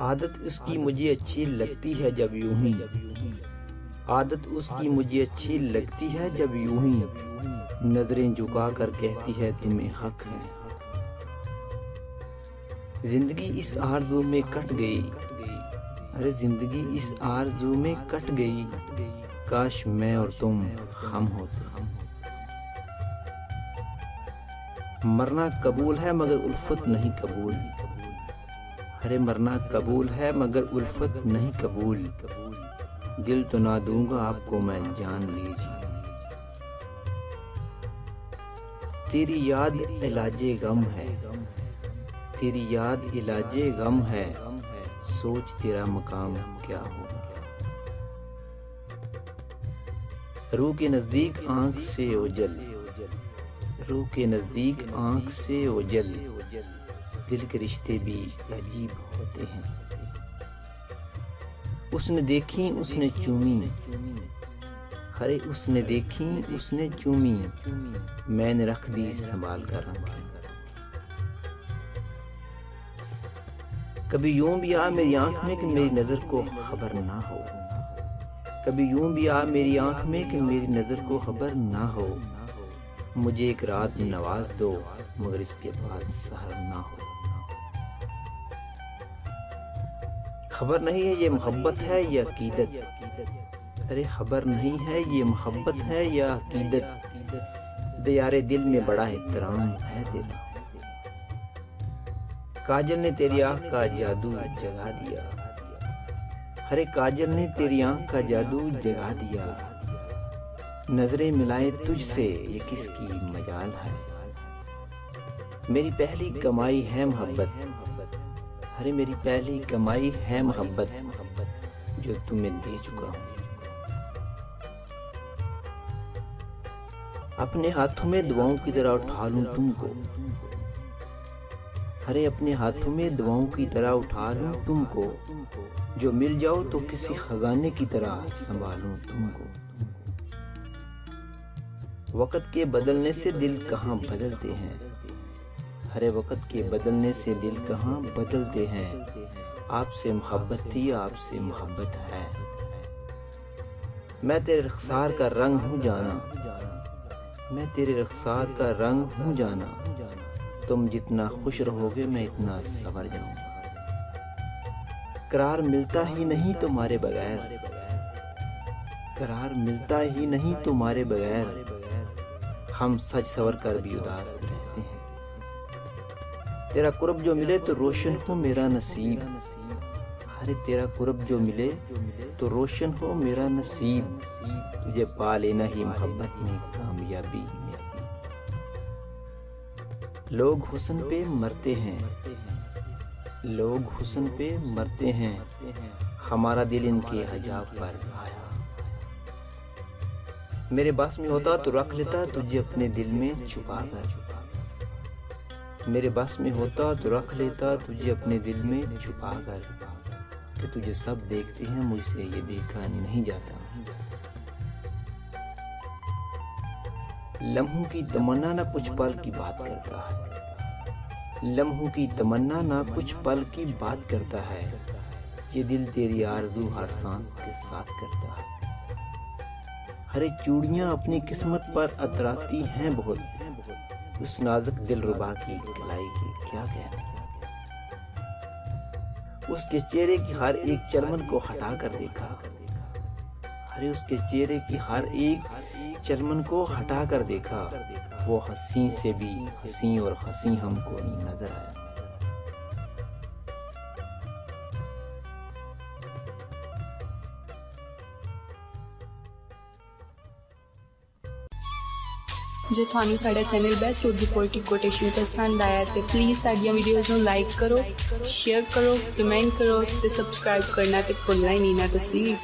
आदत उसकी मुझे अच्छी लगती है जब यूं ही, आदत उसकी मुझे अच्छी लगती है जब यूं ही नजरें झुका कर कहती है तुम्हें हक है। जिंदगी इस आरज़ू में कट गई, अरे जिंदगी इस आरज़ू में कट गई, काश मैं और तुम हम होते। मरना कबूल है मगर उल्फत नहीं कबूल, अरे मरना कबूल है मगर उल्फत नहीं कबूल, दिल तो ना दूंगा आपको मैं जान लीजिए। तेरी याद इलाजे गम है, तेरी याद इलाजे गम है, सोच तेरा मकाम क्या होगा। रूह के नजदीक आंख से ओझल, रूह के नजदीक आंख से ओझल, दिल के रिश्ते भी अजीब होते हैं। उसने देखी उसने चूमी, अरे उसने देखी उसने चूमी, मैंने रख दी संभाल कर। कभी यूं भी आ मेरी आंख में कि मेरी नजर को खबर ना हो, कभी यूं भी आ मेरी आंख में कि मेरी नजर को खबर ना हो, मुझे एक रात नवाज दो मगर इसके बाद सहर ना हो। खबर नहीं है ये मोहब्बत है या अकीदत, अरे खबर नहीं है ये मोहब्बत है या अकीदत, दियारे दिल में बड़ा एहतराम है तेरा। काजल ने तेरी आंख का जादू जगा दिया, अरे काजल ने तेरी आंख का जादू जगा दिया, नजरें मिलाए तुझसे ये किसकी मजाल है। मेरी पहली कमाई है मोहब्बत, अरे मेरी पहली कमाई है मोहब्बत, जो तुम्हें दे चुका हूँ। अपने हाथों में दुआओं की तरह उठा लूं तुमको, अरे अपने हाथों में दुआओं की तरह उठा लूं तुमको, जो मिल जाओ तो किसी खजाने की तरह संभालूं तुमको। वक्त के बदलने से दिल कहाँ बदलते हैं, अरे वक्त के बदलने से दिल कहाँ बदलते हैं, आपसे मोहब्बत थी आपसे मोहब्बत है। मैं तेरे रुखसार का रंग हूँ जाना, मैं तेरे रुखसार का रंग हूँ जाना, तुम जितना खुश रहोगे मैं इतना संवर जाऊंगा। करार मिलता ही नहीं तुम्हारे बगैर, करार मिलता ही नहीं तुम्हारे बगैर, हम सज सवर कर भी उदास रहते हैं। तेरा कुर्ब जो मिले तो रोशन हो मेरा नसीब, अरे तेरा कुर्ब जो मिले तो रोशन हो मेरा नसीब, तुझे पा लेना ही मोहब्बत में कामयाबी। लोग हुस्न पे मरते हैं, लोग हुस्न पे मरते हैं, हमारा दिल इनके हिजाब पर आया। मेरे बस में होता तो रख लेता तुझे अपने दिल में छुपा कर, मेरे बस में होता तो रख लेता तुझे अपने दिल में छुपा कर, कि तुझे सब देखते हैं मुझसे ये देखा नहीं जाता। लम्हों की तमन्ना ना कुछ पल की बात करता है, लम्हों की तमन्ना ना कुछ पल की बात करता है, ये दिल तेरी आरज़ू हर सांस के साथ करता है। हरे चूड़ियां अपनी किस्मत पर अतराती हैं बहुत, उस नाजुक दिलरुबा की कलाई की क्या कहना। उसके चेहरे की हर एक चलमन को हटा कर देखा, अरे उसके चेहरे की हर एक चलमन को हटा कर देखा, वो हंसी से भी हंसी और हंसी हमको नजर आया। जो थानू साडा channel best Urdu poetic quotation पसंद आया तो प्लीज़ साडियां वीडियोज़ नूं लाइक करो, शेयर करो, कमेंट करो ते सब्सक्राइब करना ते भुलना ही नहीं ना तुसीं।